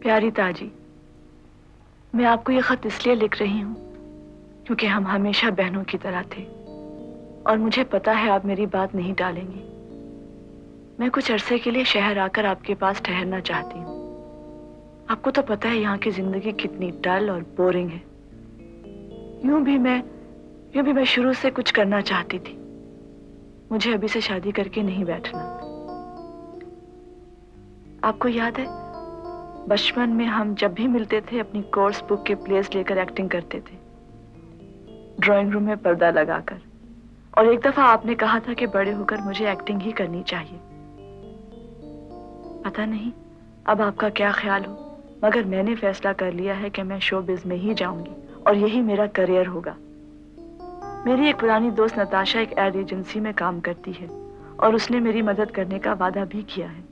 प्यारी ताजी, मैं आपको ये खत इसलिए लिख रही हूँ क्योंकि हम हमेशा बहनों की तरह थे और मुझे पता है आप मेरी बात नहीं टालेंगी। मैं कुछ अरसे के लिए शहर आकर आपके पास ठहरना चाहती हूँ। आपको तो पता है यहाँ की जिंदगी कितनी डल और बोरिंग है। यूं भी मैं शुरू से कुछ करना चाहती थी। मुझे अभी से शादी करके नहीं बैठना। आपको याद है बचपन में हम जब भी मिलते थे अपनी कोर्स बुक के प्लेस लेकर एक्टिंग करते थे, ड्राइंग रूम में पर्दा लगाकर। और एक दफा आपने कहा था कि बड़े होकर मुझे एक्टिंग ही करनी चाहिए। पता नहीं अब आपका क्या ख्याल हो, मगर मैंने फैसला कर लिया है कि मैं शोबिज़ में ही जाऊंगी और यही मेरा करियर होगा। मेरी एक पुरानी दोस्त नताशा एक एड एजेंसी में काम करती है और उसने मेरी मदद करने का वादा भी किया है।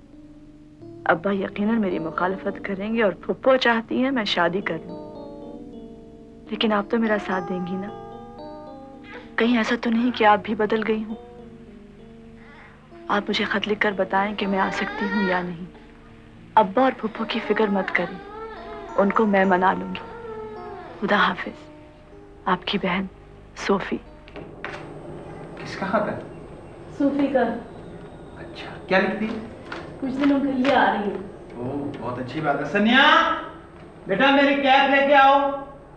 अब्बा यकीनन मेरी मुखालफत करेंगे और फुप्पो चाहती है मैं शादी कर लूं। लेकिन आप तो मेरा साथ देंगी ना? कहीं ऐसा तो नहीं कि आप भी बदल गई हूं? आप मुझे खत लिखकर बताएं कि मैं आ सकती हूं या नहीं। अब्बा और फुप्पो की फिक्र मत करें, उनको मैं मना लूंगी। खुदा हाफिज, आपकी बहन सोफी। किसका खत है? सोफी का। अच्छा, क्या लिखती है? कुछ दिनों के लिए आ रही है। ओह, बहुत अच्छी बात है। सनिया, बेटा मेरी कैप लेके आओ।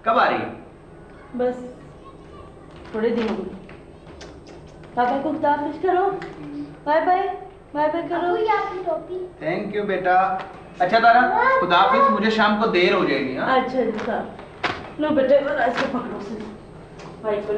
कब आ रही है? बस थोड़े दिनों में। पापा को खुदा हाफिज करो। Bye bye. बाय बाय करो। आपकी टोपी। थैंक यू बेटा। अच्छा तारा, खुदा हाफिज, मुझे शाम को देर हो जाएगी। हाँ? अच्छा लो बेटे, इसको पकड़ो से। भाई को